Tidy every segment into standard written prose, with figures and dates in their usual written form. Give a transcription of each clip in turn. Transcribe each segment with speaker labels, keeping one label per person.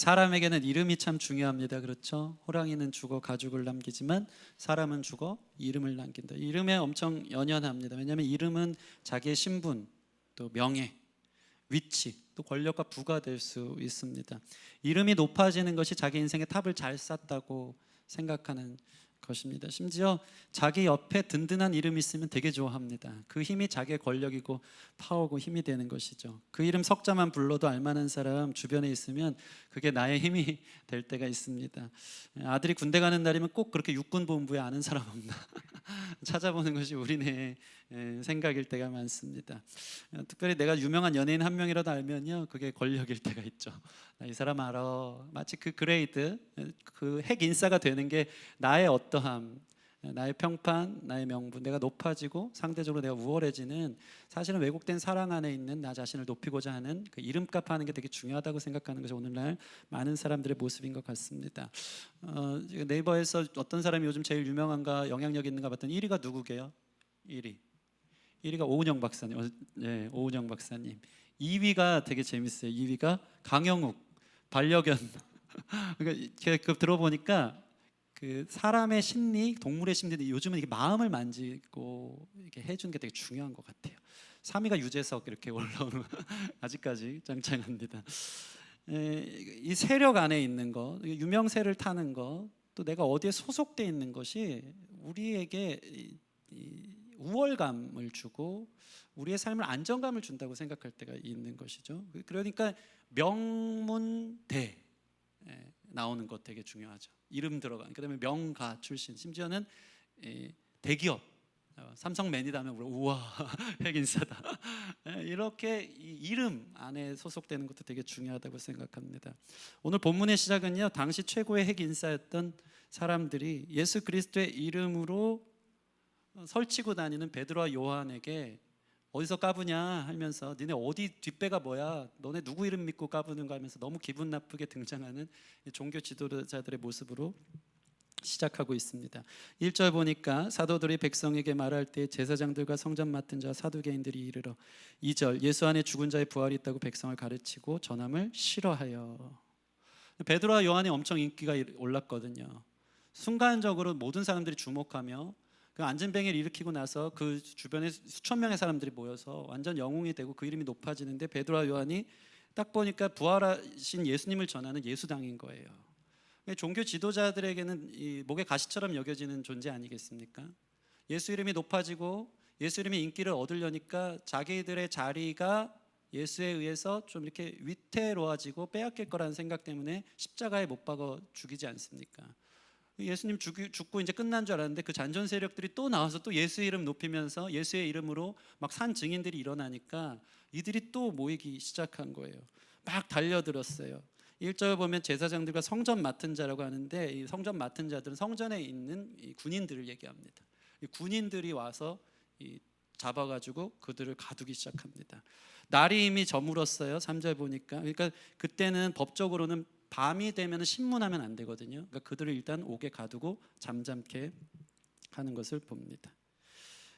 Speaker 1: 사람에게는 이름이 참 중요합니다. 그렇죠? 호랑이는 죽어 가죽을 남기지만 사람은 죽어 이름을 남긴다. 이름에 엄청 연연합니다. 왜냐하면 이름은 자기의 신분, 또 명예, 위치, 또 권력과 부가 될 수 있습니다. 이름이 높아지는 것이 자기 인생의 탑을 잘 쌓았다고 생각하는 것입니다. 심지어 자기 옆에 든든한 이름이 있으면 되게 좋아합니다. 그 힘이 자기의 권력이고 파워고 힘이 되는 것이죠. 그 이름 석자만 불러도 알만한 사람 주변에 있으면 그게 나의 힘이 될 때가 있습니다. 아들이 군대 가는 날이면 꼭 그렇게 육군본부에 아는 사람 없나 찾아보는 것이 우리네 생각일 때가 많습니다. 특별히 내가 유명한 연예인 한 명이라도 알면요, 그게 권력일 때가 있죠. 나 이 사람 알아. 마치 그 그레이드, 그 핵 인싸가 되는 게 나의 어떠함, 나의 평판, 나의 명분, 내가 높아지고 상대적으로 내가 우월해지는, 사실은 왜곡된 사랑 안에 있는 나 자신을 높이고자 하는 그 이름값 하는 게 되게 중요하다고 생각하는 것이 오늘날 많은 사람들의 모습인 것 같습니다. 네이버에서 어떤 사람이 요즘 제일 유명한가, 영향력 있는가 봤더니 1위가 누구게요? 1위가 오은영 박사님. 네, 오은영 박사님. 2위가 되게 재밌어요. 2위가 강영욱, 반려견. 그러니까 그 들어보니까 그 사람의 심리, 동물의 심리도 요즘은 이게 마음을 만지고 이렇게 해주는 게 되게 중요한 것 같아요. 3위가 유재석 이렇게 올라오는 아직까지 짱짱합니다. 이 세력 안에 있는 것, 유명세를 타는 것, 또 내가 어디에 소속돼 있는 것이 우리에게 이 우월감을 주고 우리의 삶을 안정감을 준다고 생각할 때가 있는 것이죠. 그러니까 명문대 나오는 것 되게 중요하죠. 이름 들어간, 그다음에 명가 출신, 심지어는 대기업, 삼성맨이다 하면 우와 핵인싸다. 이렇게 이 이름 안에 소속되는 것도 되게 중요하다고 생각합니다. 오늘 본문의 시작은요, 당시 최고의 핵인싸였던 사람들이 예수 그리스도의 이름으로 설치고 다니는 베드로와 요한에게 어디서 까부냐 하면서, 니네 어디 뒷배가 뭐야, 너네 누구 이름 믿고 까부는가 하면서 너무 기분 나쁘게 등장하는 종교 지도자들의 모습으로 시작하고 있습니다. 1절 보니까 사도들이 백성에게 말할 때 제사장들과 성전 맡은 자 사두개인들이 이르러, 2절 예수 안에 죽은 자의 부활이 있다고 백성을 가르치고 전함을 싫어하여. 베드로와 요한이 엄청 인기가 올랐거든요. 순간적으로 모든 사람들이 주목하며 그 안전뱅이를 일으키고 나서 그 주변에 수천 명의 사람들이 모여서 완전 영웅이 되고 그 이름이 높아지는데, 베드로와 요한이 딱 보니까 부활하신 예수님을 전하는 예수당인 거예요. 종교 지도자들에게는 이 목의 가시처럼 여겨지는 존재 아니겠습니까? 예수 이름이 높아지고 예수 이름이 인기를 얻으려니까 자기들의 자리가 예수에 의해서 좀 이렇게 위태로워지고 빼앗길 거라는 생각 때문에 십자가에 못 박아 죽이지 않습니까? 예수님 죽고 이제 끝난 줄 알았는데 그 잔존 세력들이 또 나와서 또 예수 이름 높이면서 예수의 이름으로 막 산 증인들이 일어나니까 이들이 또 모이기 시작한 거예요. 막 달려들었어요. 1절 보면 제사장들과 성전 맡은 자라고 하는데, 이 성전 맡은 자들은 성전에 있는 이 군인들을 얘기합니다. 이 군인들이 와서 잡아가지고 그들을 가두기 시작합니다. 날이 이미 저물었어요. 3절 보니까. 그러니까 그때는 법적으로는 밤이 되면 신문하면 안 되거든요. 그러니까 그들을 일단 옥에 가두고 잠잠케 하는 것을 봅니다.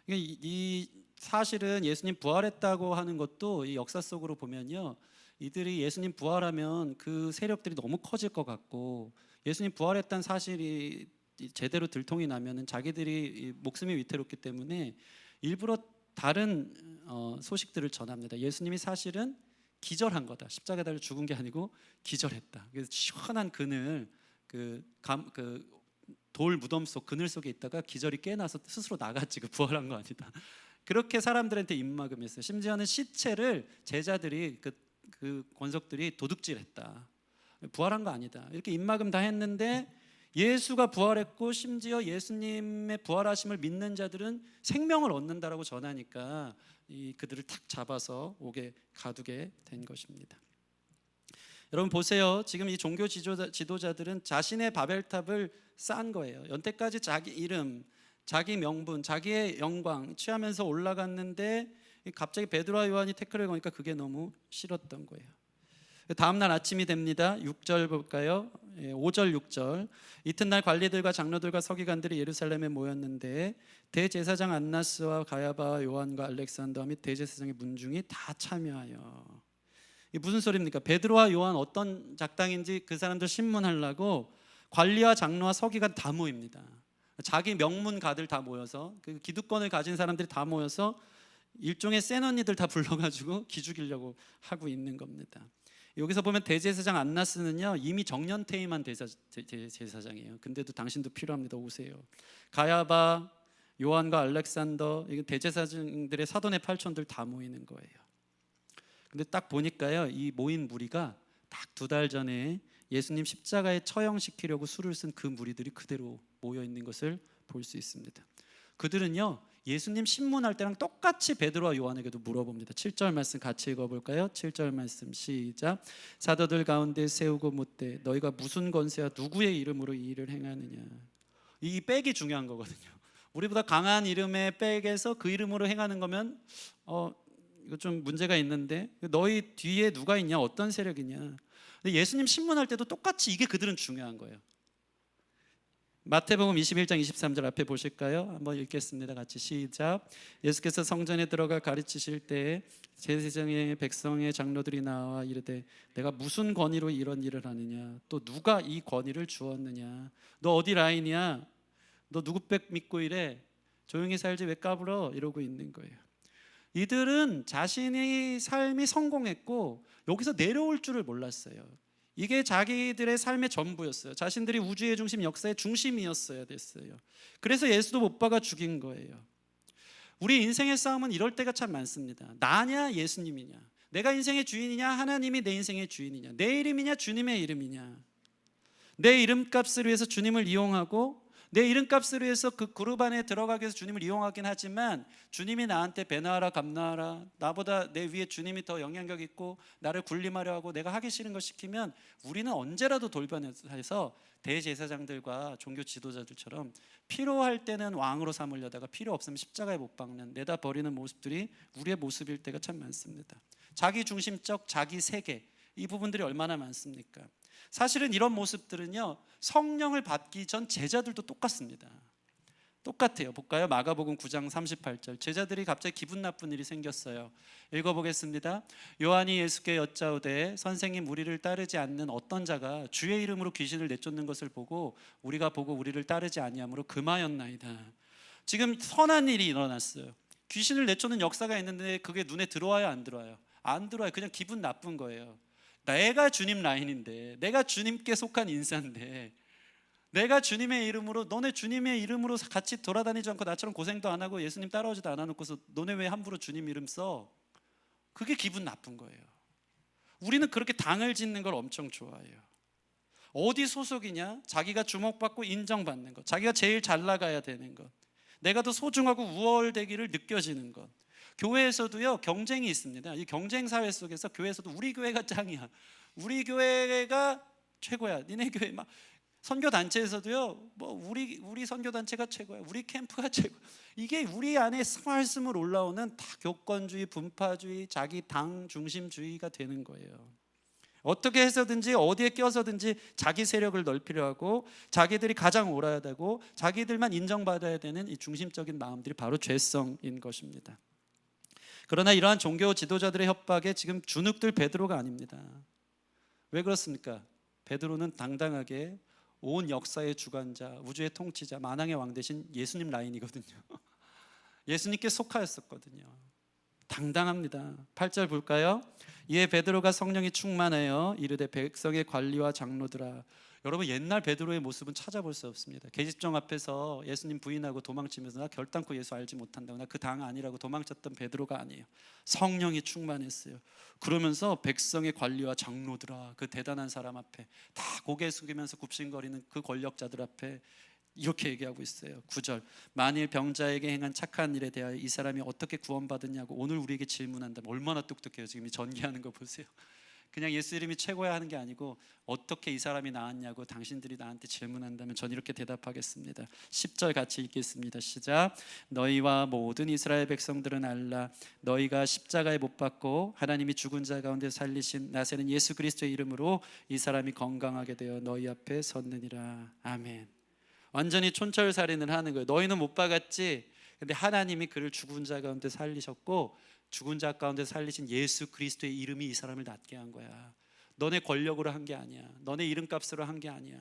Speaker 1: 이 사실은 예수님 부활했다고 하는 것도 이 역사 속으로 보면요, 이들이 예수님 부활하면 그 세력들이 너무 커질 것 같고, 예수님 부활했다는 사실이 제대로 들통이 나면은 자기들이 목숨이 위태롭기 때문에 일부러 다른 소식들을 전합니다. 예수님이 사실은 기절한 거다. 십자가에 달려 죽은 게 아니고 기절했다. 그래서 시원한 그늘, 돌 무덤 속 그늘 속에 있다가 기절이 깨나서 스스로 나갔지. 그 부활한 거 아니다. 그렇게 사람들한테 입막음했어요. 심지어는 시체를 제자들이 그 권속들이 도둑질했다. 부활한 거 아니다. 이렇게 입막음 다 했는데, 예수가 부활했고 심지어 예수님의 부활하심을 믿는 자들은 생명을 얻는다라고 전하니까 그들을 탁 잡아서 옥에 가두게 된 것입니다. 여러분 보세요. 지금 이 종교 지도자들은 자신의 바벨탑을 쌓은 거예요. 연때까지 자기 이름, 자기 명분, 자기의 영광 취하면서 올라갔는데, 갑자기 베드로와 요한이 태클을 거니까 그게 너무 싫었던 거예요. 다음 날 아침이 됩니다. 6절 볼까요? 5절 6절. 이튿날 관리들과 장로들과 서기관들이 예루살렘에 모였는데 대제사장 안나스와 가야바와 요한과 알렉산더 및 대제사장의 문중이 다 참여하여. 이게 무슨 소리입니까? 베드로와 요한 어떤 작당인지 그 사람들 신문하려고 관리와 장로와 서기관 다 모입니다. 자기 명문가들 다 모여서, 그 기득권을 가진 사람들이 다 모여서 일종의 센 언니들 다 불러가지고 기죽이려고 하고 있는 겁니다. 여기서 보면 대제사장 안나스는요 이미 정년퇴임한 대제사장이에요. 근데도 당신도 필요합니다. 오세요. 가야바, 요한과 알렉산더, 이게 대제사장들의 사돈의 팔촌들 다 모이는 거예요. 근데 딱 보니까요 이 모인 무리가 딱 2달 전에 예수님 십자가에 처형시키려고 수를 쓴 그 무리들이 그대로 모여 있는 것을 볼 수 있습니다. 그들은요 예수님 신문할 때랑 똑같이 베드로와 요한에게도 물어봅니다. 7절 말씀 같이 읽어볼까요? 7절 말씀 시작. 사도들 가운데 세우고 묻되 너희가 무슨 권세와 누구의 이름으로 이 일을 행하느냐. 이 백이 중요한 거거든요. 우리보다 강한 이름의 백에서 그 이름으로 행하는 거면 이거 좀 문제가 있는데, 너희 뒤에 누가 있냐, 어떤 세력이냐. 근데 예수님 신문할 때도 똑같이 이게 그들은 중요한 거예요. 마태복음 21장 23절 앞에 보실까요? 한번 읽겠습니다. 같이 시작. 예수께서 성전에 들어가 가르치실 때에 제사장의 백성의 장로들이 나와 이르되 내가 무슨 권위로 이런 일을 하느냐, 또 누가 이 권위를 주었느냐, 너 어디 라인이야, 너 누구 백 믿고 이래, 조용히 살지 왜 까불어, 이러고 있는 거예요. 이들은 자신의 삶이 성공했고 여기서 내려올 줄을 몰랐어요. 이게 자기들의 삶의 전부였어요. 자신들이 우주의 중심, 역사의 중심이었어야 됐어요. 그래서 예수도 못 박아 죽인 거예요. 우리 인생의 싸움은 이럴 때가 참 많습니다. 나냐 예수님이냐, 내가 인생의 주인이냐 하나님이 내 인생의 주인이냐, 내 이름이냐 주님의 이름이냐. 내 이름값을 위해서 주님을 이용하고 내 이름값을 위해서 그 그룹 안에 들어가기 위해서 주님을 이용하긴 하지만, 주님이 나한테 배나하라 감나하라, 나보다 내 위에 주님이 더 영향력 있고 나를 군림하려 하고 내가 하기 싫은 걸 시키면 우리는 언제라도 돌변해서 대제사장들과 종교 지도자들처럼 필요할 때는 왕으로 삼으려다가 필요 없으면 십자가에 못 박는, 내다 버리는 모습들이 우리의 모습일 때가 참 많습니다. 자기 중심적, 자기 세계, 이 부분들이 얼마나 많습니까? 사실은 이런 모습들은요 성령을 받기 전 제자들도 똑같습니다. 똑같아요. 볼까요? 마가복음 9장 38절. 제자들이 갑자기 기분 나쁜 일이 생겼어요. 읽어보겠습니다. 요한이 예수께 여짜오되 선생님, 우리를 따르지 않는 어떤 자가 주의 이름으로 귀신을 내쫓는 것을 보고 우리가 보고 우리를 따르지 아니하므로 금하였나이다. 지금 선한 일이 일어났어요. 귀신을 내쫓는 역사가 있는데 그게 눈에 들어와요, 안 들어와요? 안 들어와요. 그냥 기분 나쁜 거예요. 내가 주님 라인인데, 내가 주님께 속한 인사인데, 내가 주님의 이름으로, 너네 주님의 이름으로 같이 돌아다니지 않고 나처럼 고생도 안 하고 예수님 따라오지도 않아 놓고서 너네 왜 함부로 주님 이름 써? 그게 기분 나쁜 거예요. 우리는 그렇게 당을 짓는 걸 엄청 좋아해요. 어디 소속이냐? 자기가 주목받고 인정받는 것, 자기가 제일 잘 나가야 되는 것, 내가 더 소중하고 우월되기를 느껴지는 것. 교회에서도요 경쟁이 있습니다. 이 경쟁 사회 속에서 교회에서도 우리 교회가 짱이야, 우리 교회가 최고야, 니네 교회 막 선교 단체에서도요 뭐 우리 선교 단체가 최고야, 우리 캠프가 최고. 이게 우리 안에 스멀스멀 올라오는 다 교권주의, 분파주의, 자기 당 중심주의가 되는 거예요. 어떻게 해서든지 어디에 껴서든지 자기 세력을 넓히려 하고 자기들이 가장 옳아야 되고 자기들만 인정받아야 되는 이 중심적인 마음들이 바로 죄성인 것입니다. 그러나 이러한 종교 지도자들의 협박에 지금 주눅들 베드로가 아닙니다. 왜 그렇습니까? 베드로는 당당하게 온 역사의 주관자, 우주의 통치자, 만왕의 왕 대신 예수님 라인이거든요. 예수님께 속하였었거든요. 당당합니다. 8절 볼까요? 이에 베드로가 성령이 충만하여 이르되 백성의 관리와 장로들아. 여러분, 옛날 베드로의 모습은 찾아볼 수 없습니다. 계집종 앞에서 예수님 부인하고 도망치면서 나 결단코 예수 알지 못한다고, 나 그 당 아니라고 도망쳤던 베드로가 아니에요. 성령이 충만했어요. 그러면서 백성의 관리와 장로들아, 그 대단한 사람 앞에 다 고개 숙이면서 굽신거리는 그 권력자들 앞에 이렇게 얘기하고 있어요. 9절. 만일 병자에게 행한 착한 일에 대하여 이 사람이 어떻게 구원받았냐고 오늘 우리에게 질문한다면 얼마나 똑똑해요. 지금 이 전개하는 거 보세요. 그냥 예수 이름이 최고야 하는 게 아니고 어떻게 이 사람이 나았냐고 당신들이 나한테 질문한다면 전 이렇게 대답하겠습니다. 10절 같이 읽겠습니다. 시작. 너희와 모든 이스라엘 백성들은 알라. 너희가 십자가에 못 박고 하나님이 죽은 자 가운데 살리신 나세는 예수 그리스도의 이름으로 이 사람이 건강하게 되어 너희 앞에 섰느니라. 아멘. 완전히 촌철살인을 하는 거예요. 너희는 못 박았지, 근데 하나님이 그를 죽은 자 가운데 살리셨고 죽은 자 가운데 살리신 예수 그리스도의 이름이 이 사람을 낫게 한 거야. 너네 권력으로 한 게 아니야. 너네 이름값으로 한 게 아니야.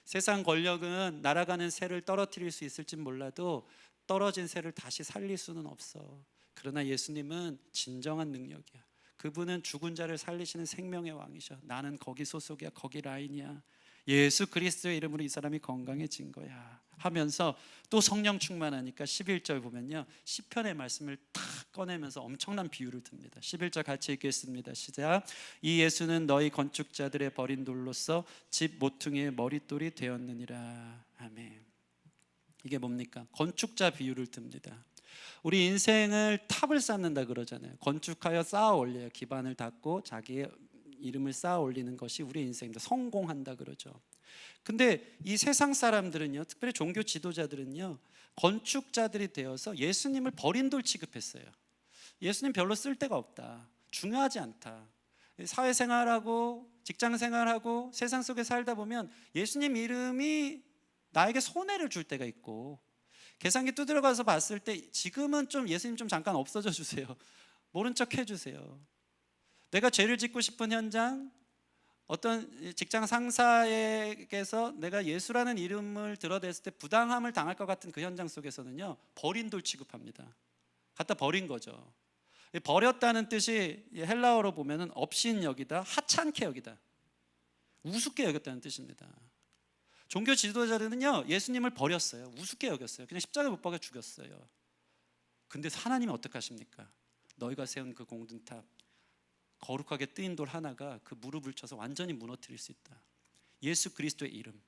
Speaker 1: 세상 권력은 날아가는 새를 떨어뜨릴 수 있을지 몰라도 떨어진 새를 다시 살릴 수는 없어. 그러나 예수님은 진정한 능력이야. 그분은 죽은 자를 살리시는 생명의 왕이셔. 나는 거기 소속이야. 거기 라인이야. 예수 그리스도의 이름으로 이 사람이 건강해진 거야 하면서 또 성령 충만하니까 11절 보면요, 시편의 말씀을 탁 꺼내면서 엄청난 비유를 듭니다. 11절 같이 읽겠습니다. 시작. 이 예수는 너희 건축자들의 버린 돌로서 집 모퉁이의 머릿돌이 되었느니라. 아멘. 이게 뭡니까? 건축자 비유를 듭니다. 우리 인생을 탑을 쌓는다 그러잖아요. 건축하여 쌓아 올려요. 기반을 닦고 자기의 이름을 쌓아 올리는 것이 우리 인생입니다. 성공한다 그러죠. 근데 이 세상 사람들은요, 특별히 종교 지도자들은요, 건축자들이 되어서 예수님을 버린 돌 취급했어요. 예수님 별로 쓸데가 없다, 중요하지 않다. 사회생활하고 직장생활하고 세상 속에 살다 보면 예수님 이름이 나에게 손해를 줄 때가 있고, 계산기 두드려 가서 봤을 때 지금은 좀 예수님 좀 잠깐 없어져 주세요, 모른 척 해주세요. 내가 죄를 짓고 싶은 현장, 어떤 직장 상사에게서 내가 예수라는 이름을 들어댔을 때 부당함을 당할 것 같은 그 현장 속에서는요, 버린 돌 취급합니다. 갖다 버린 거죠. 버렸다는 뜻이 헬라어로 보면은 없인 여기다, 하찮게 여기다, 우습게 여겼다는 뜻입니다. 종교 지도자들은요, 예수님을 버렸어요. 우습게 여겼어요. 그냥 십자가에 못 박아 죽였어요. 근데 하나님은 어떻게 하십니까? 너희가 세운 그 공든탑, 거룩하게 뜨인 돌 하나가 그 무릎을 쳐서 완전히 무너뜨릴 수 있다. 예수 그리스도의 이름,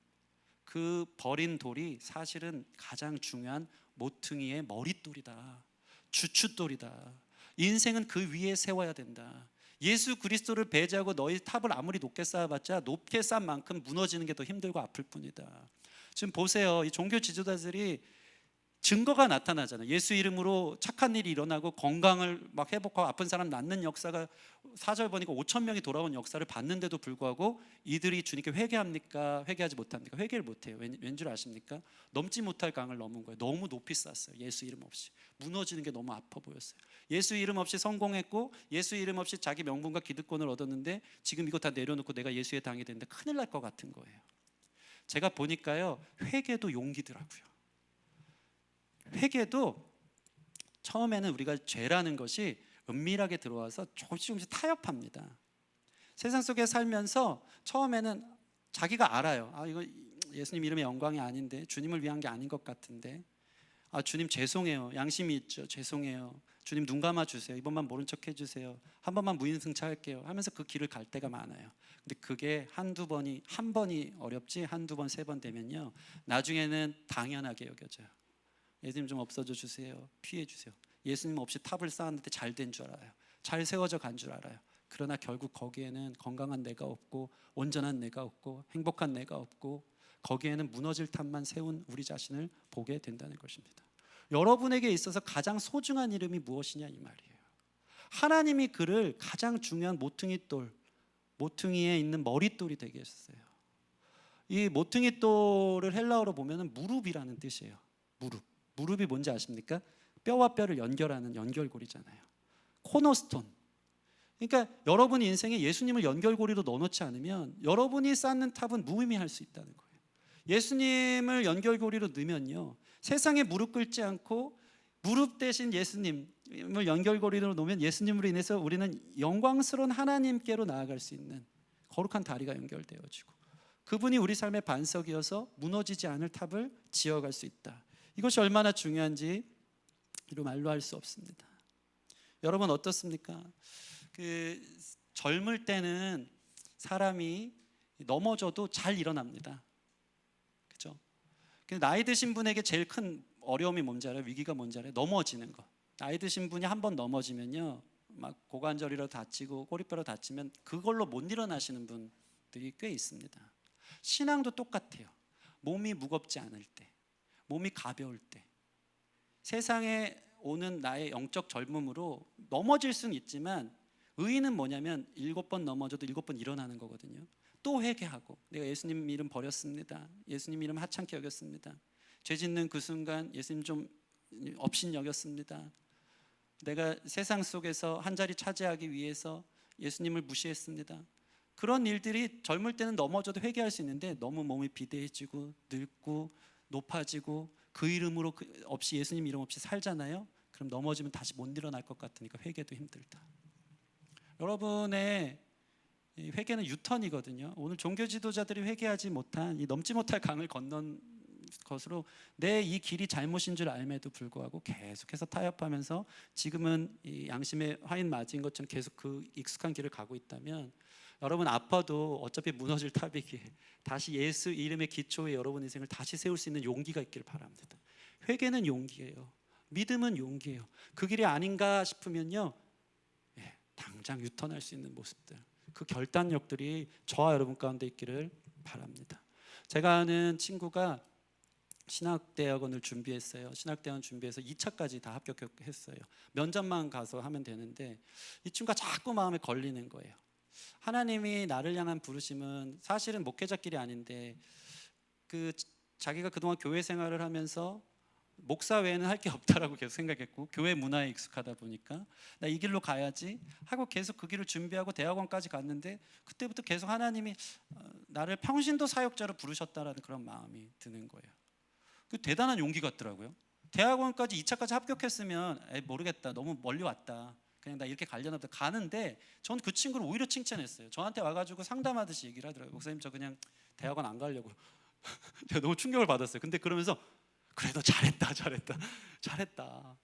Speaker 1: 그 버린 돌이 사실은 가장 중요한 모퉁이의 머릿돌이다, 주춧돌이다. 인생은 그 위에 세워야 된다. 예수 그리스도를 배제하고 너희 탑을 아무리 높게 쌓아봤자 높게 쌓은 만큼 무너지는 게 더 힘들고 아플 뿐이다. 지금 보세요, 이 종교 지도자들이 증거가 나타나잖아요. 예수 이름으로 착한 일이 일어나고 건강을 막 회복하고 아픈 사람 낫는 역사가 4절 보니까 5천 명이 돌아온 역사를 봤는데도 불구하고 이들이 주님께 회개합니까? 회개하지 못합니까? 회개를 못해요. 왠 줄 아십니까? 넘지 못할 강을 넘은 거예요. 너무 높이 쌓았어요. 예수 이름 없이. 무너지는 게 너무 아파 보였어요. 예수 이름 없이 성공했고 예수 이름 없이 자기 명분과 기득권을 얻었는데 지금 이거 다 내려놓고 내가 예수의 당이 되는데 큰일 날 것 같은 거예요. 제가 보니까요, 회개도 용기더라고요. 회개도 처음에는 우리가 죄라는 것이 은밀하게 들어와서 조금씩 타협합니다. 세상 속에 살면서 처음에는 자기가 알아요. 이거 예수님 이름의 영광이 아닌데, 주님을 위한 게 아닌 것 같은데, 주님 죄송해요, 양심이 있죠, 죄송해요, 주님 눈 감아 주세요, 이번만 모른 척 해주세요, 한 번만 무인승차할게요 하면서 그 길을 갈 때가 많아요. 근데 그게 한 번이 어렵지 한두 번, 세 번 되면요, 나중에는 당연하게 여겨져요. 예수님 좀 없어져 주세요, 피해 주세요. 예수님 없이 탑을 쌓았는데 잘 된 줄 알아요. 잘 세워져 간 줄 알아요. 그러나 결국 거기에는 건강한 내가 없고 온전한 내가 없고 행복한 내가 없고 거기에는 무너질 탑만 세운 우리 자신을 보게 된다는 것입니다. 여러분에게 있어서 가장 소중한 이름이 무엇이냐 이 말이에요. 하나님이 그를 가장 중요한 모퉁이돌, 모퉁이에 있는 머릿돌이 되게 하셨어요. 이 모퉁이돌을 헬라어로 보면 무릎이라는 뜻이에요. 무릎이 뭔지 아십니까? 뼈와 뼈를 연결하는 연결고리잖아요. 코너스톤. 그러니까 여러분 인생에 예수님을 연결고리로 넣어놓지 않으면 여러분이 쌓는 탑은 무의미할 수 있다는 거예요. 예수님을 연결고리로 넣으면요, 세상에 무릎 꿇지 않고 무릎 대신 예수님을 연결고리로 놓으면 예수님으로 인해서 우리는 영광스러운 하나님께로 나아갈 수 있는 거룩한 다리가 연결되어지고 그분이 우리 삶의 반석이어서 무너지지 않을 탑을 지어갈 수 있다. 이것이 얼마나 중요한지 이루 말로 할 수 없습니다. 여러분 어떻습니까? 젊을 때는 사람이 넘어져도 잘 일어납니다. 그렇죠? 나이 드신 분에게 제일 큰 어려움이 뭔지 알아요? 위기가 뭔지 알아요? 넘어지는 거. 나이 드신 분이 한 번 넘어지면요, 막 고관절이라 다치고 꼬리뼈로 다치면 그걸로 못 일어나시는 분들이 꽤 있습니다. 신앙도 똑같아요. 몸이 무겁지 않을 때, 몸이 가벼울 때, 세상에 오는 나의 영적 젊음으로 넘어질 수는 있지만 의의는 뭐냐면 7번 넘어져도 7번 일어나는 거거든요. 또 회개하고 내가 예수님 이름 버렸습니다, 예수님 이름 하찮게 여겼습니다, 죄 짓는 그 순간 예수님 좀 업신 여겼습니다, 내가 세상 속에서 한 자리 차지하기 위해서 예수님을 무시했습니다. 그런 일들이 젊을 때는 넘어져도 회개할 수 있는데 너무 몸이 비대해지고 늙고 높아지고 그 이름으로 없이 예수님 이름 없이 살잖아요. 그럼 넘어지면 다시 못 일어날 것 같으니까 회개도 힘들다. 여러분의 회개는 유턴이거든요. 오늘 종교 지도자들이 회개하지 못한 이 넘지 못할 강을 건넌 것으로 내 이 길이 잘못인 줄 알매도 불구하고 계속해서 타협하면서 지금은 이 양심의 화인 맞은 것처럼 계속 그 익숙한 길을 가고 있다면 여러분 아파도 어차피 무너질 탑이기에 다시 예수 이름의 기초에 여러분 인생을 다시 세울 수 있는 용기가 있기를 바랍니다. 회개는 용기예요. 믿음은 용기예요. 그 길이 아닌가 싶으면요, 당장 유턴할 수 있는 모습들, 그 결단력들이 저와 여러분 가운데 있기를 바랍니다. 제가 아는 친구가 신학대학원을 준비했어요. 신학대학원 준비해서 2차까지 다 합격했어요. 면접만 가서 하면 되는데 이 친구가 자꾸 마음에 걸리는 거예요. 하나님이 나를 향한 부르심은 사실은 목회자끼리 아닌데 자기가 그동안 교회 생활을 하면서 목사 외에는 할 게 없다라고 계속 생각했고 교회 문화에 익숙하다 보니까 나 이 길로 가야지 하고 계속 그 길을 준비하고 대학원까지 갔는데 그때부터 계속 하나님이 나를 평신도 사역자로 부르셨다라는 그런 마음이 드는 거예요. 그 대단한 용기 같더라고요. 대학원까지 2차까지 합격했으면 모르겠다, 너무 멀리 왔다, 그냥 나 이렇게 가려나 보다 가는데 전 그 친구를 오히려 칭찬했어요. 저한테 와가지고 상담하듯이 얘기를 하더라고요. 목사님 저 그냥 대학원 안 가려고. 제가 너무 충격을 받았어요. 근데 그러면서 그래도 잘했다.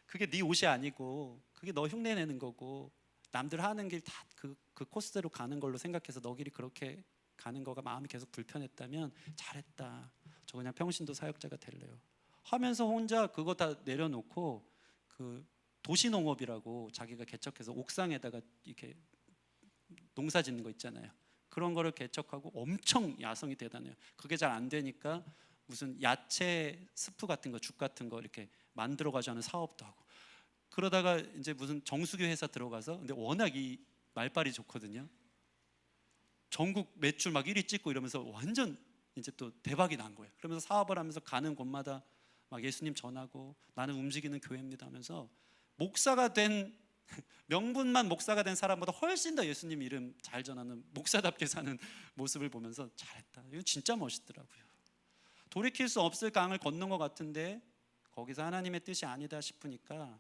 Speaker 1: 그게 네 옷이 아니고 그게 너 흉내내는 거고 남들 하는 길 다 그 코스대로 가는 걸로 생각해서 너 길이 그렇게 가는 거가 마음이 계속 불편했다면 잘했다. 저 그냥 평신도 사역자가 될래요 하면서 혼자 그거 다 내려놓고 그 도시농업이라고 자기가 개척해서 옥상에다가 이렇게 농사 짓는 거 있잖아요. 그런 거를 개척하고 엄청 야성이 대단해요. 그게 잘 안 되니까 무슨 야채 스프 같은 거, 죽 같은 거 이렇게 만들어 가지고 하는 사업도 하고 그러다가 이제 무슨 정수기 회사 들어가서 근데 워낙 이 말빨이 좋거든요. 전국 매출 막 1위 찍고 이러면서 완전 이제 또 대박이 난 거예요. 그러면서 사업을 하면서 가는 곳마다 막 예수님 전하고 나는 움직이는 교회입니다 하면서 목사가 된 명분만 목사가 된 사람보다 훨씬 더 예수님 이름 잘 전하는 목사답게 사는 모습을 보면서 잘했다. 이거 진짜 멋있더라고요. 돌이킬 수 없을 강을 건넌 것 같은데 거기서 하나님의 뜻이 아니다 싶으니까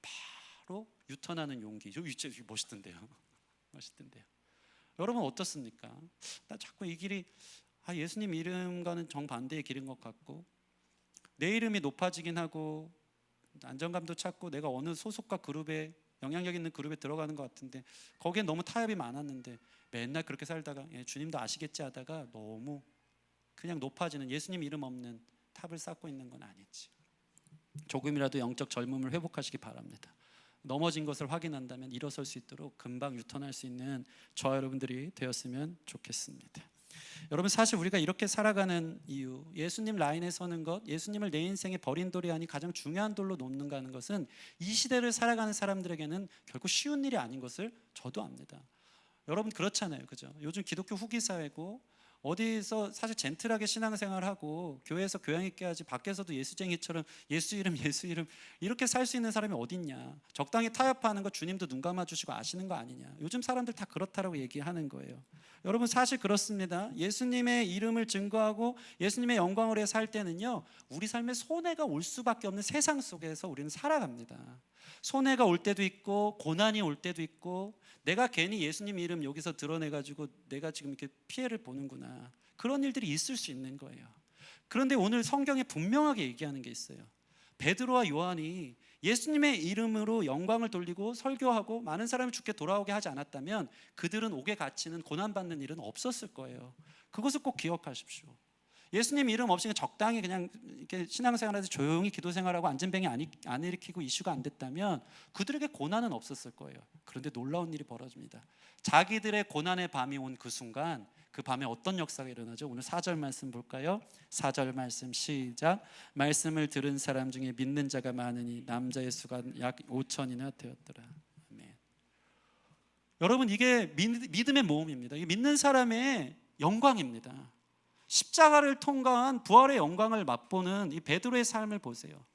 Speaker 1: 바로 유턴하는 용기. 저 진짜 멋있던데요. 멋있던데요. 여러분 어떻습니까? 나 자꾸 이 길이 예수님 이름과는 정반대의 길인 것 같고 내 이름이 높아지긴 하고 안정감도 찾고 내가 어느 소속과 그룹에 영향력 있는 그룹에 들어가는 것 같은데 거기에 너무 타협이 많았는데 맨날 그렇게 살다가 주님도 아시겠지 하다가 너무 그냥 높아지는 예수님 이름 없는 탑을 쌓고 있는 건 아닌지 조금이라도 영적 젊음을 회복하시기 바랍니다. 넘어진 것을 확인한다면 일어설 수 있도록 금방 유턴할 수 있는 저와 여러분들이 되었으면 좋겠습니다. 여러분 사실 우리가 이렇게 살아가는 이유, 예수님 라인에 서는 것, 예수님을 내 인생의 버린 돌이 아닌 가장 중요한 돌로 놓는가 하는 것은 이 시대를 살아가는 사람들에게는 결코 쉬운 일이 아닌 것을 저도 압니다. 여러분 그렇잖아요, 그죠? 요즘 기독교 후기 사회고 어디서 사실 젠틀하게 신앙생활하고 교회에서 교양 있게 하지 밖에서도 예수쟁이처럼 예수 이름 이렇게 살 수 있는 사람이 어딨냐. 적당히 타협하는 거 주님도 눈 감아주시고 아시는 거 아니냐. 요즘 사람들 다 그렇다라고 얘기하는 거예요. 여러분 사실 그렇습니다. 예수님의 이름을 증거하고 예수님의 영광을 위해 살 때는요 우리 삶에 손해가 올 수밖에 없는 세상 속에서 우리는 살아갑니다. 손해가 올 때도 있고 고난이 올 때도 있고 내가 괜히 예수님 이름 여기서 드러내가지고 내가 지금 이렇게 피해를 보는구나 그런 일들이 있을 수 있는 거예요. 그런데 오늘 성경에 분명하게 얘기하는 게 있어요. 베드로와 요한이 예수님의 이름으로 영광을 돌리고 설교하고 많은 사람이 주께 돌아오게 하지 않았다면 그들은 옥에 갇히는 고난받는 일은 없었을 거예요. 그것을 꼭 기억하십시오. 예수님 이름 없이 적당히 그냥 이렇게 신앙생활에서 조용히 기도생활하고 안전뱅이 안 일으키고 이슈가 안 됐다면 그들에게 고난은 없었을 거예요. 그런데 놀라운 일이 벌어집니다. 자기들의 고난의 밤이 온 그 순간 그 밤에 어떤 역사가 일어나죠? 오늘 4절 말씀 볼까요? 4절 말씀 시작. 말씀을 들은 사람 중에 믿는 자가 많으니 남자의 수가 약 5천이나 되었더라. 아멘. 여러분 이게 믿음의 모험입니다. 이게 믿는 사람의 영광입니다. 십자가를 통과한 부활의 영광을 맛보는 이 베드로의 삶을 보세요.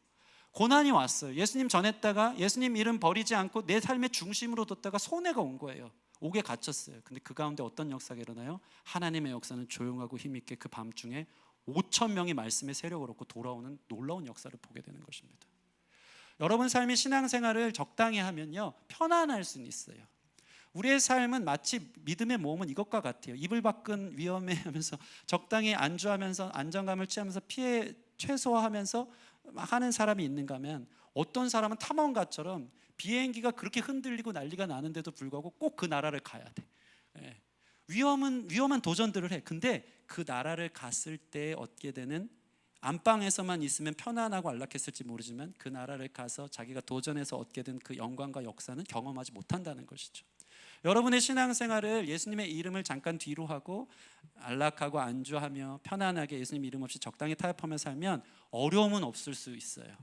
Speaker 1: 고난이 왔어요. 예수님 전했다가 예수님 이름 버리지 않고 내 삶의 중심으로 뒀다가 손해가 온 거예요. 옥에 갇혔어요. 근데 그 가운데 어떤 역사가 일어나요? 하나님의 역사는 조용하고 힘있게 그 밤중에 5천 명이 말씀의 세력을 얻고 돌아오는 놀라운 역사를 보게 되는 것입니다. 여러분 삶의 신앙생활을 적당히 하면요, 편안할 수는 있어요. 우리의 삶은 마치 믿음의 모험은 이것과 같아요. 이불 밖은 위험해 하면서 적당히 안주하면서 안정감을 취하면서 피해 최소화하면서 하는 사람이 있는가 하면, 어떤 사람은 탐험가처럼 비행기가 그렇게 흔들리고 난리가 나는데도 불구하고 꼭 그 나라를 가야 돼. 예. 위험한 도전들을 해. 근데 그 나라를 갔을 때 얻게 되는, 안방에서만 있으면 편안하고 안락했을지 모르지만 그 나라를 가서 자기가 도전해서 얻게 된 그 영광과 역사는 경험하지 못한다는 것이죠. 여러분의 신앙생활을 예수님의 이름을 잠깐 뒤로 하고 안락하고 안주하며 편안하게 예수님 이름 없이 적당히 타협하며 살면 어려움은 없을 수 있어요.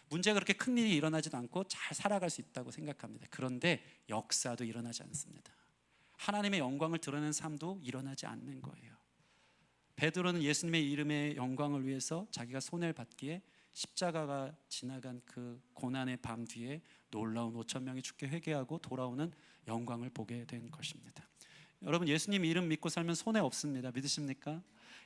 Speaker 1: 문제가 그렇게 큰 일이 일어나지도 않고 잘 살아갈 수 있다고 생각합니다. 그런데 역사도 일어나지 않습니다. 하나님의 영광을 드러내는 삶도 일어나지 않는 거예요. 베드로는 예수님의 이름의 영광을 위해서 자기가 손해를 받기에 십자가가 지나간 그 고난의 밤 뒤에 놀라운 5천 명이 죽게 회개하고 돌아오는 영광을 보게 된 것입니다. 여러분, 예수님 이름 믿고 살면 손해 없습니다. 믿으십니까?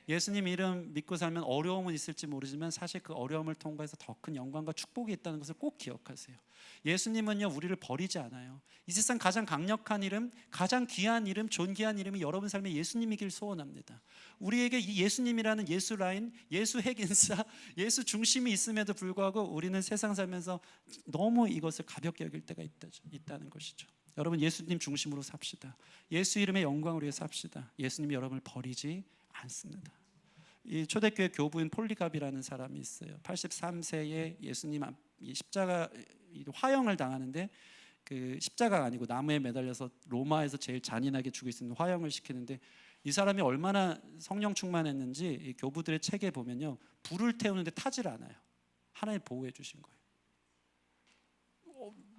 Speaker 1: 예수님 이름 믿고 살면 어려움은 있을지 모르지만 사실 그 어려움을 통과해서 더 큰 영광과 축복이 있다는 것을 꼭 기억하세요. 예수님은요, 우리를 버리지 않아요. 이 세상 가장 강력한 이름, 가장 귀한 이름, 존귀한 이름이 여러분 삶에 예수님이길 소원합니다. 우리에게 이 예수님이라는 예수 라인, 예수 핵인싸, 예수 중심이 있음에도 불구하고 우리는 세상 살면서 너무 이것을 가볍게 여길 때가 있다는 것이죠. 여러분, 예수님 중심으로 삽시다. 예수 이름의 영광을 위해 삽시다. 예수님이 여러분을 버리지 않습니다. 이 초대교회 교부인 폴리갑이라는 사람이 있어요. 83세에 예수님 십자가 화형을 당하는데, 그 십자가가 아니고 나무에 매달려서 로마에서 제일 잔인하게 죽일 수 있는 화형을 시키는데, 이 사람이 얼마나 성령 충만했는지 이 교부들의 책에 보면요, 불을 태우는데 타질 않아요. 하나님 보호해 주신 거예요.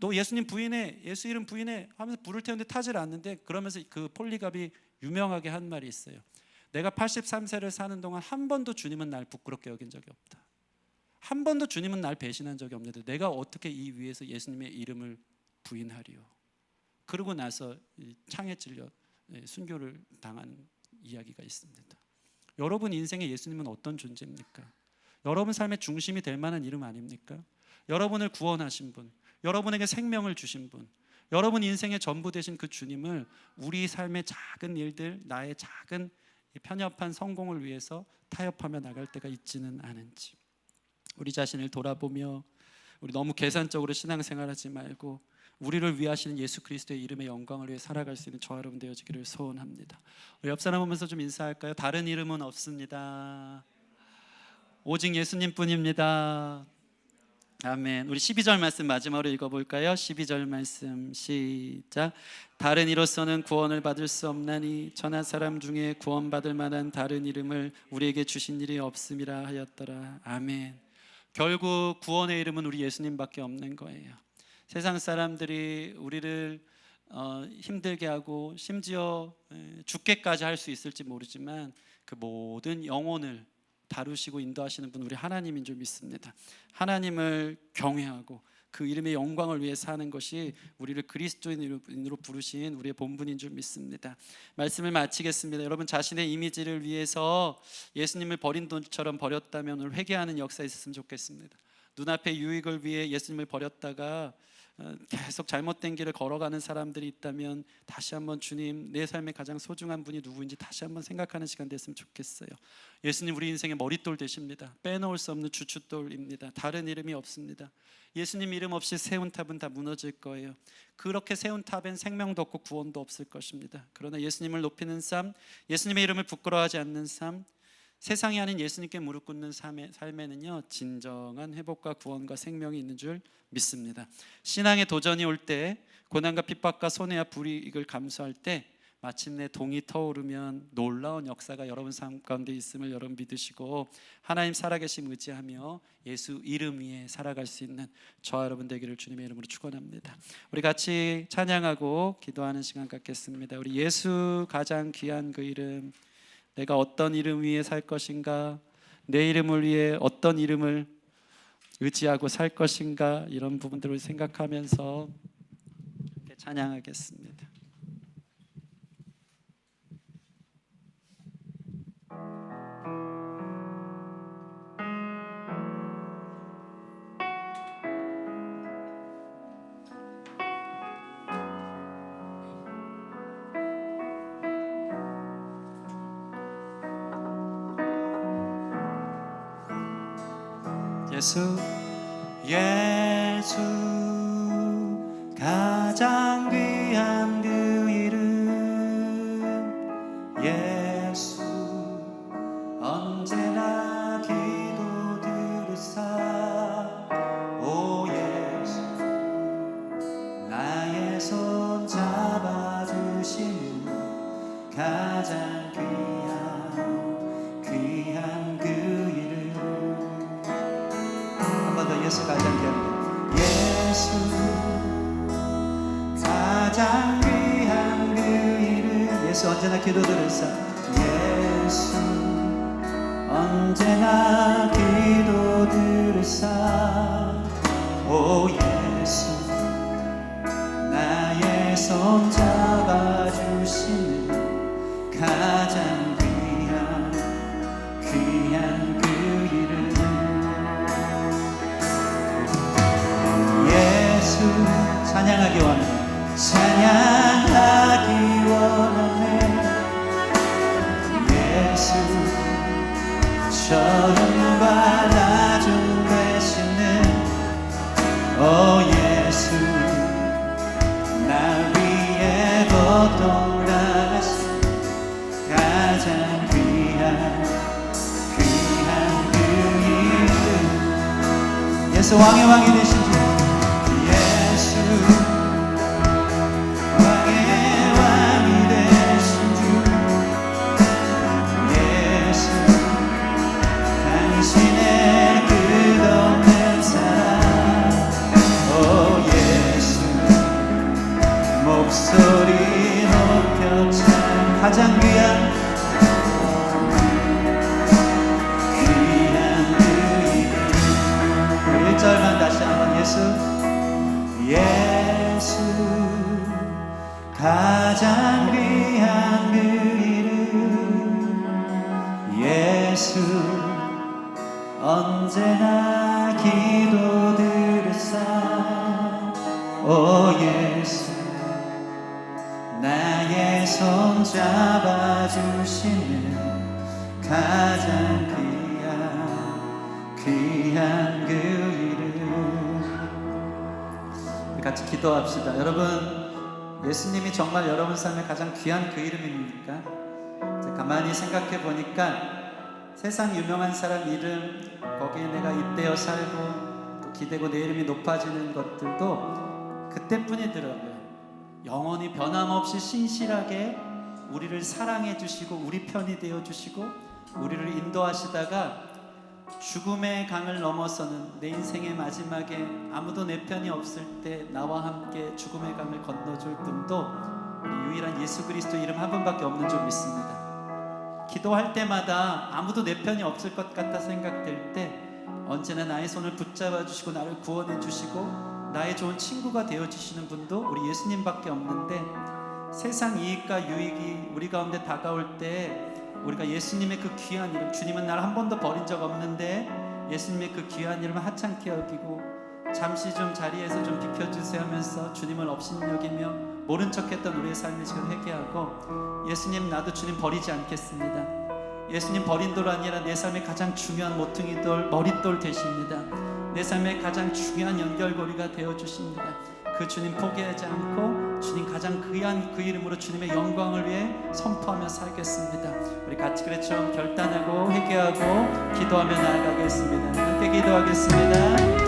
Speaker 1: 너 예수님 부인해, 예수 이름 부인해 하면서 불을 태우는데 타질 않는데, 그러면서 그 폴리갑이 유명하게 한 말이 있어요. 내가 83세를 사는 동안 한 번도 주님은 날 부끄럽게 여긴 적이 없다. 한 번도 주님은 날 배신한 적이 없는데 내가 어떻게 이 위에서 예수님의 이름을 부인하리요. 그러고 나서 창에 찔려 순교를 당한 이야기가 있습니다. 여러분 인생에 예수님은 어떤 존재입니까? 여러분 삶의 중심이 될 만한 이름 아닙니까? 여러분을 구원하신 분, 여러분에게 생명을 주신 분, 여러분 인생의 전부 되신 그 주님을 우리 삶의 작은 일들, 나의 작은 편협한 성공을 위해서 타협하며 나갈 때가 있지는 않은지, 우리 자신을 돌아보며 우리 너무 계산적으로 신앙생활하지 말고 우리를 위하시는 예수 그리스도의 이름의 영광을 위해 살아갈 수 있는 저와 여러분 되어지기를 소원합니다. 우리 옆 사람 보면서 좀 인사할까요? 다른 이름은 없습니다. 오직 예수님뿐입니다. 아멘. 우리 12절 말씀 마지막으로 읽어볼까요? 12절 말씀 시작. 다른 이로서는 구원을 받을 수 없나니 천하 사람 중에 구원받을 만한 다른 이름을 우리에게 주신 일이 없음이라 하였더라. 아멘. 결국 구원의 이름은 우리 예수님밖에 없는 거예요. 세상 사람들이 우리를 힘들게 하고 심지어 죽게까지 할 수 있을지 모르지만 그 모든 영혼을 다루시고 인도하시는 분 우리 하나님인 줄 믿습니다. 하나님을 경외하고 그 이름의 영광을 위해 사는 것이 우리를 그리스도인으로 부르신 우리의 본분인 줄 믿습니다. 말씀을 마치겠습니다. 여러분 자신의 이미지를 위해서 예수님을 버린 돈처럼 버렸다면 오늘 회개하는 역사 있었으면 좋겠습니다. 눈앞의 유익을 위해 예수님을 버렸다가 계속 잘못된 길을 걸어가는 사람들이 있다면 다시 한번 주님, 내 삶의 가장 소중한 분이 누구인지 다시 한번 생각하는 시간 됐으면 좋겠어요. 예수님 우리 인생의 머릿돌 되십니다. 빼놓을 수 없는 주춧돌입니다. 다른 이름이 없습니다. 예수님 이름 없이 세운 탑은 다 무너질 거예요. 그렇게 세운 탑엔 생명도 없고 구원도 없을 것입니다. 그러나 예수님을 높이는 삶, 예수님의 이름을 부끄러워하지 않는 삶, 세상이 아닌 예수님께 무릎 꿇는 삶에는요 진정한 회복과 구원과 생명이 있는 줄 믿습니다. 신앙의 도전이 올 때, 고난과 핍박과 손해와 불이익을 감수할 때 마침내 동이 터오르면 놀라운 역사가 여러분 삶 가운데 있음을 여러분 믿으시고 하나님 살아계심 의지하며 예수 이름 위에 살아갈 수 있는 저와 여러분 되기를 주님의 이름으로 축원합니다. 우리 같이 찬양하고 기도하는 시간 갖겠습니다. 우리 예수 가장 귀한 그 이름, 내가 어떤 이름 위에 살 것인가, 내 이름을 위해 어떤 이름을 의지하고 살 것인가, 이런 부분들을 생각하면서 이렇게 찬양하겠습니다. 예수, 예수, 가장 귀한 그 이름. 예수, 언제나 기도 들으사. 오 예수, 나의 손 잡아주시는 가장 귀한 그 이름. 예수 가장 귀한, 예수 가장 귀한 그 이름. 예수 언제나 기도 들으사. 예수 언제나 기도 들으사. 오 예수, 나의 손 잡아주시는 가장 귀한 그 이름. 찬양하기 원하네, 찬양하기 원하네. 예수, 처음과 나중 되시는 오 예수, 나 위에 고통당하신 가장 귀한 그 이름. 예수 왕의 왕이 되신 주, 왕의 왕이 되신 주. 예수, 당신의 끝없는 사랑. 오 예수, 목소리 높여 찬 가장 귀한 그 이름. 1절만 다시 한번. 예수, 예수 가장 귀한 그 이름. 예수 언제나 기도 들으사. 오 예수, 나의 손 잡아주시는 가장 귀한 그 이름. 같이 기도합시다. 여러분, 예수님이 정말 여러분 삶에 가장 귀한 그 이름입니까? 가만히 생각해 보니까 세상 유명한 사람 이름, 거기에 내가 입되어 살고 또 기대고 내 이름이 높아지는 것들도 그때뿐이더라고요. 영원히 변함없이 신실하게 우리를 사랑해 주시고 우리 편이 되어 주시고 우리를 인도하시다가 죽음의 강을 넘어서는 내 인생의 마지막에 아무도 내 편이 없을 때 나와 함께 죽음의 강을 건너줄 분도 우리 유일한 예수 그리스도 이름 한 분밖에 없는 줄 믿습니다. 기도할 때마다 아무도 내 편이 없을 것 같아 생각될 때 언제나 나의 손을 붙잡아 주시고 나를 구원해 주시고 나의 좋은 친구가 되어 주시는 분도 우리 예수님밖에 없는데, 세상 이익과 유익이 우리 가운데 다가올 때 우리가 예수님의 그 귀한 이름, 주님은 나를 한 번도 버린 적 없는데 예수님의 그 귀한 이름을 하찮게 여기고 잠시 좀 자리에서 좀 비켜주세요 하면서 주님을 업신여기며 모른 척했던 우리의 삶을 지금 회개하고, 예수님 나도 주님 버리지 않겠습니다. 예수님 버린 돌 아니라 내 삶의 가장 중요한 모퉁이 돌, 머릿돌 되십니다. 내 삶의 가장 중요한 연결고리가 되어주십니다. 그 주님 포기하지 않고 주님 가장 귀한 그 이름으로 주님의 영광을 위해 선포하며 살겠습니다. 우리 같이 그래처럼 결단하고 회개하고 기도하며 나아가겠습니다. 함께 기도하겠습니다.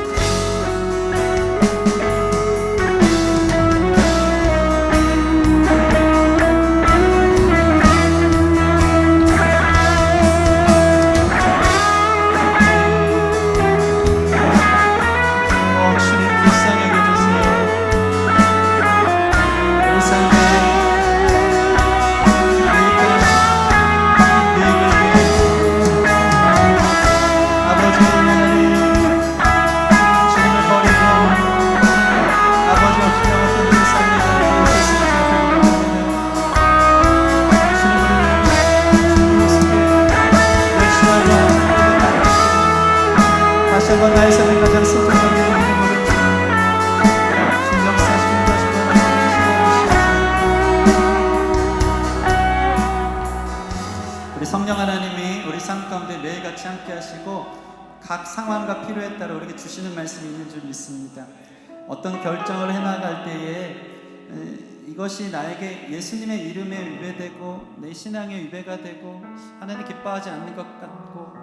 Speaker 1: 한번 나의 삶에 가장 소중한 이름으로 주님 역사하시는 것을 우리 성령 하나님이 우리 삶 가운데 매일같이 함께 하시고 각 상황과 필요에 따라 우리에게 주시는 말씀이 있는 줄 믿습니다. 어떤 결정을 해나갈 때에 이것이 나에게 예수님의 이름에 위배되고 내 신앙에 위배가 되고 하나님 기뻐하지 않는 것 같고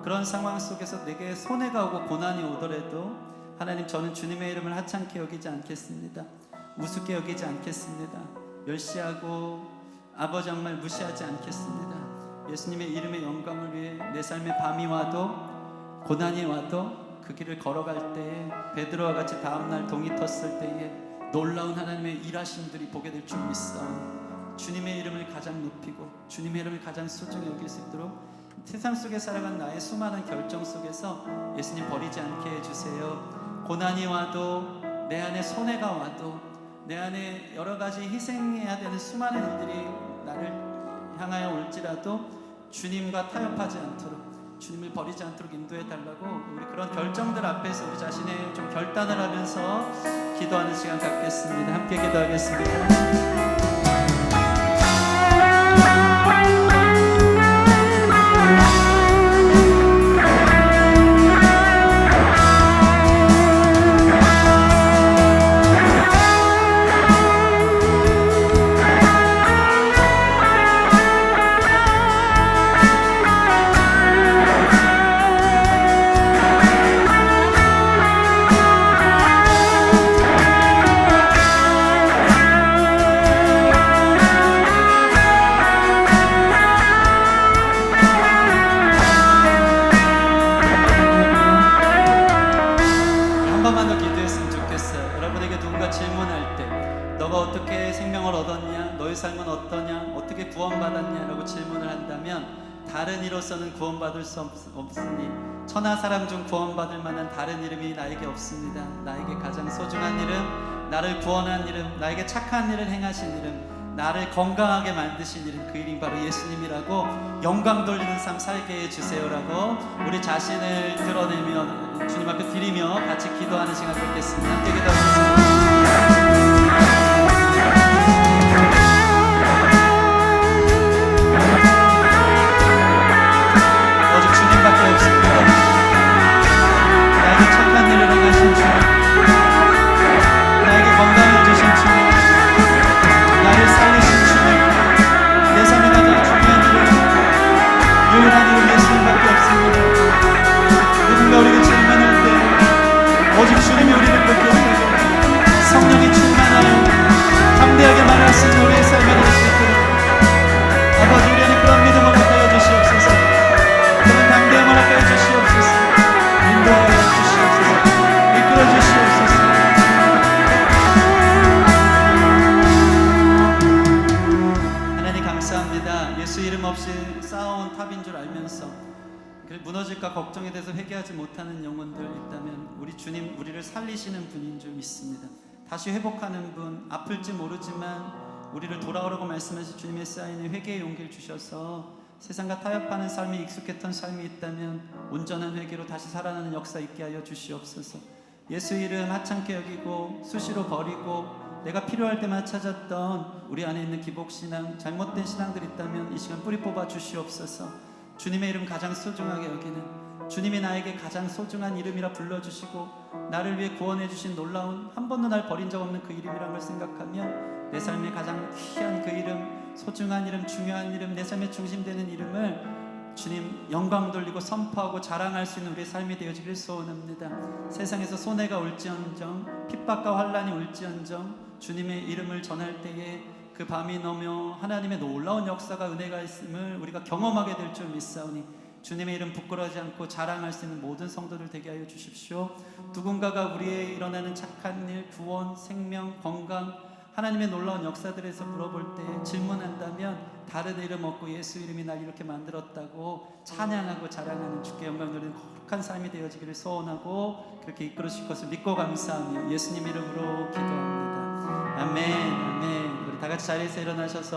Speaker 1: 그런 상황 속에서 내게 손해가 오고 고난이 오더라도 하나님, 저는 주님의 이름을 하찮게 여기지 않겠습니다. 우습게 여기지 않겠습니다. 멸시하고 아버지 정말 무시하지 않겠습니다. 예수님의 이름의 영광을 위해 내 삶에 밤이 와도 고난이 와도 그 길을 걸어갈 때에 베드로와 같이 다음날 동이 텄을 때에 놀라운 하나님의 일하심들이 보게 될 줄 믿사오니 주님의 이름을 가장 높이고 주님의 이름을 가장 소중히 여길 수 있도록 세상 속에 살아간 나의 수많은 결정 속에서 예수님 버리지 않게 해주세요. 고난이 와도 내 안에 손해가 와도 내 안에 여러 가지 희생해야 되는 수많은 일들이 나를 향하여 올지라도 주님과 타협하지 않도록, 주님을 버리지 않도록 인도해 달라고 우리 그런 결정들 앞에서 우리 자신의 좀 결단을 하면서 기도하는 시간 갖겠습니다. 함께 기도하겠습니다. 삶은 어떠냐? 어떻게 구원받았냐? 라고 질문을 한다면 다른 이로서는 구원받을 수 없으니 천하 사람 중 구원받을 만한 다른 이름이 나에게 없습니다. 나에게 가장 소중한 이름, 나를 구원한 이름, 나에게 착한 일을 행하신 이름, 나를 건강하게 만드신 이름, 그 이름이 바로 예수님이라고 영광 돌리는 삶 살게 해주세요라고 우리 자신을 드러내며 주님 앞에 드리며 같이 기도하는 시간 갖겠습니다. 함께 기도하겠습니다. 무너질까 걱정에 대해서 회개하지 못하는 영혼들 있다면 우리 주님 우리를 살리시는 분인 줄 믿습니다. 다시 회복하는 분, 아플지 모르지만 우리를 돌아오라고 말씀하신 주님의 쌓이는 회개의 용기를 주셔서 세상과 타협하는 삶이 익숙했던 삶이 있다면 온전한 회개로 다시 살아나는 역사 있게 하여 주시옵소서. 예수 이름 하찮게 여기고 수시로 버리고 내가 필요할 때만 찾았던 우리 안에 있는 기복신앙, 잘못된 신앙들 있다면 이 시간 뿌리 뽑아 주시옵소서. 주님의 이름 가장 소중하게 여기는, 주님이 나에게 가장 소중한 이름이라 불러주시고 나를 위해 구원해 주신 놀라운, 한 번도 날 버린 적 없는 그 이름이란 걸 생각하며 내 삶의 가장 귀한 그 이름, 소중한 이름, 중요한 이름, 내 삶의 중심되는 이름을 주님 영광 돌리고 선포하고 자랑할 수 있는 우리의 삶이 되어지길 소원합니다. 세상에서 손해가 올지언정, 핍박과 환난이 올지언정 주님의 이름을 전할 때에 그 밤이 넘어 하나님의 놀라운 역사가, 은혜가 있음을 우리가 경험하게 될 줄 믿사오니 주님의 이름 부끄러워하지 않고 자랑할 수 있는 모든 성도들 되게 하여 주십시오. 누군가가 우리의 일어나는 착한 일, 구원, 생명, 건강, 하나님의 놀라운 역사들에서 물어볼 때 질문한다면 다른 이름 없고 예수 이름이 날 이렇게 만들었다고 찬양하고 자랑하는 주께 영광 돌리는 거룩한 삶이 되어지기를 소원하고 그렇게 이끌어 주실 것을 믿고 감사하며 예수님 이름으로 기도합니다. 아멘, 아멘. 우리 다 같이 자리에서 일어나셔서